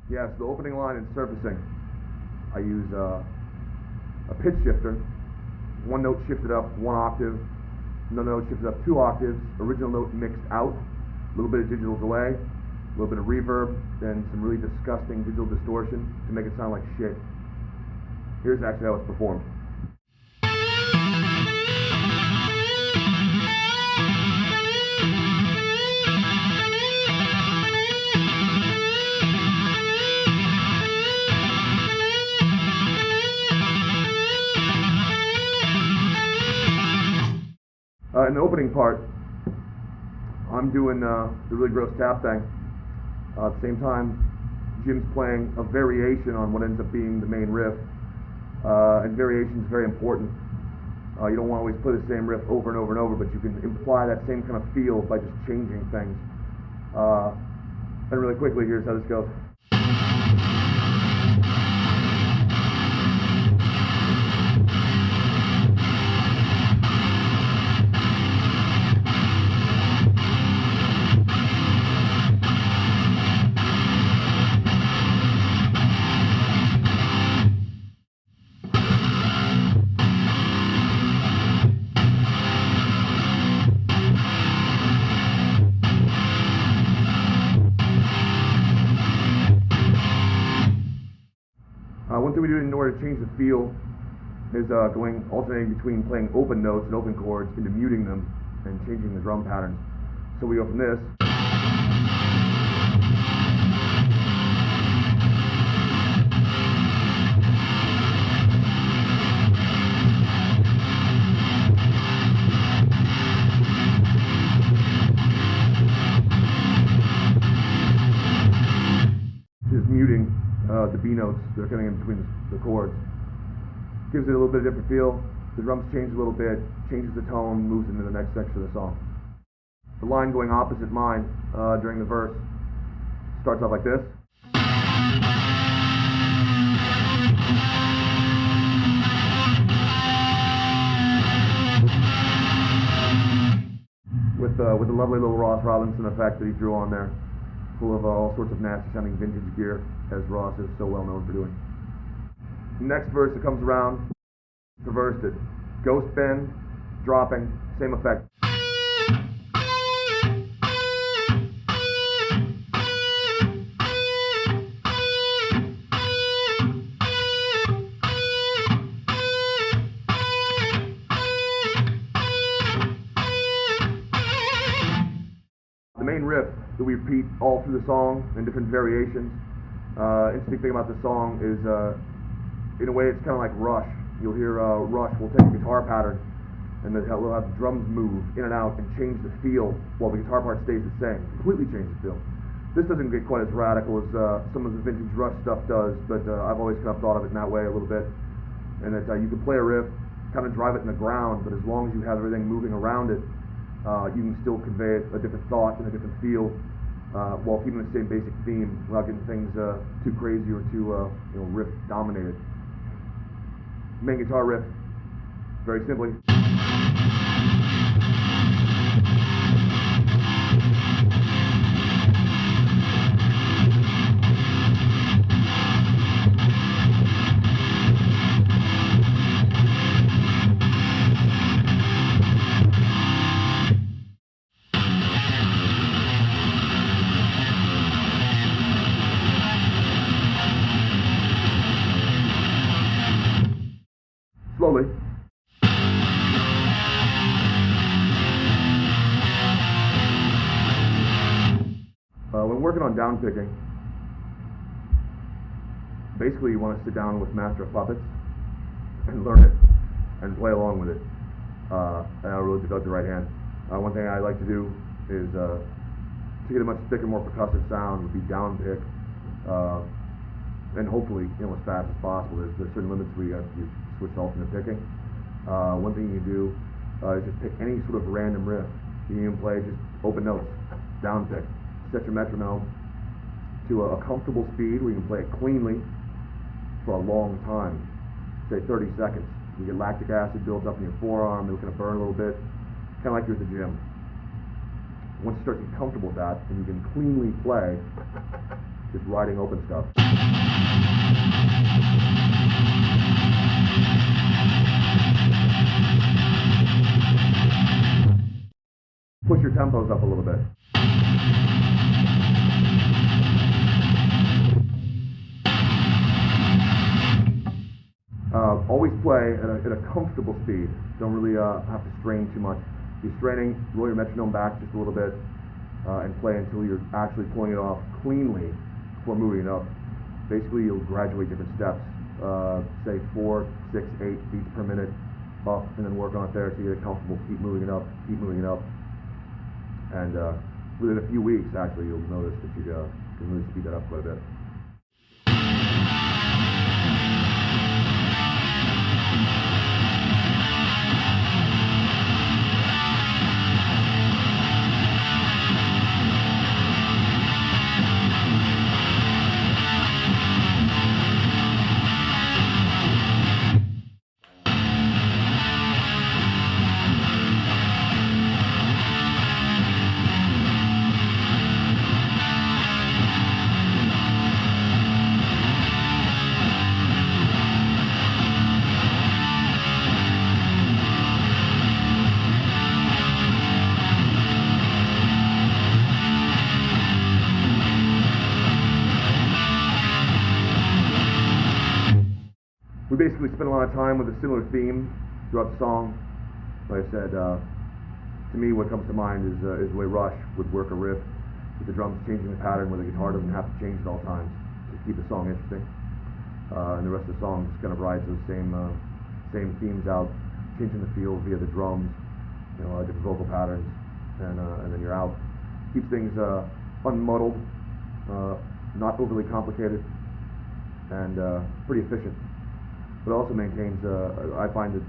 Yeah, so the opening line in surfacing, I use a pitch shifter, one note shifted up 1 octave, another note shifted up 2 octaves, original note mixed out, a little bit of digital delay, a little bit of reverb, and some really disgusting digital distortion to make it sound like shit. Here's actually how it's performed. In the opening part, I'm doing the really gross tap thing. At the same time, Jim's playing a variation on what ends up being the main riff. And variation is very important. You don't want to always play the same riff over and over and over, but you can imply that same kind of feel by just changing things. And really quickly, here's how this goes. One thing we do in order to change the feel is alternating between playing open notes and open chords into muting them and changing the drum patterns. So we go from this just muting the B notes that are coming in between the chords. Gives it a little bit of a different feel. The drums change a little bit, changes the tone, moves into the next section of the song. The line going opposite mine during the verse starts off like this. With the lovely little Ross Robinson effect that he threw on there, full of all sorts of nasty sounding vintage gear, as Ross is so well known for doing. Next verse that comes around, reversed it. Ghost bend, dropping, same effect. The main riff that we repeat all through the song in different variations. Interesting thing about the song is, in a way, it's kind of like Rush. You'll hear Rush will take a guitar pattern and then we'll have the drums move in and out and change the feel while the guitar part stays the same. Completely change the feel. This doesn't get quite as radical as some of the vintage Rush stuff does, but I've always kind of thought of it in that way a little bit. And that you can play a riff, kind of drive it in the ground, but as long as you have everything moving around it, you can still convey a different thought and a different feel while keeping the same basic theme without getting things too crazy or too riff dominated. Main guitar riff, very simply. Slowly. When working on down picking, basically you want to sit down with Master of Puppets and learn it and play along with it. And I really develop the right hand. One thing I like to do is to get a much thicker, more percussive sound would be down pick, and hopefully as fast as possible. There's certain limits where you have to switch to alternate picking. One thing you can do is just pick any sort of random riff. You can even play just open notes, down pick. Set your metronome to a comfortable speed where you can play it cleanly for a long time, say 30 seconds. You get lactic acid builds up in your forearm, it'll kind of burn a little bit, kind of like you're at the gym. Once you start to get comfortable with that and you can cleanly play, just riding open stuff. Push your tempos up a little bit. Always play at a comfortable speed. Don't really have to strain too much. If you're straining, roll your metronome back just a little bit and play until you're actually pulling it off cleanly before moving it up. Basically, you'll graduate different steps. Say 4, 6, 8 beats per minute up, and then work on it there so you get comfortable. Keep moving it up, keep moving it up. And within a few weeks, actually, you'll notice that you can really speed that up quite a bit. We basically spent a lot of time with a similar theme throughout the song. Like I said, to me what comes to mind is the way Rush would work a riff with the drums changing the pattern where the guitar doesn't have to change at all times to keep the song interesting. And the rest of the song just kind of rides those same themes out, changing the feel via the drums, different vocal patterns, and then you're out. Keeps things unmuddled, not overly complicated, and pretty efficient. But also maintains, I find that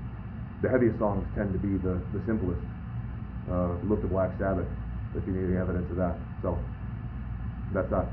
the heaviest songs tend to be the simplest. Look to Black Sabbath if you need any evidence of that. So, that's that.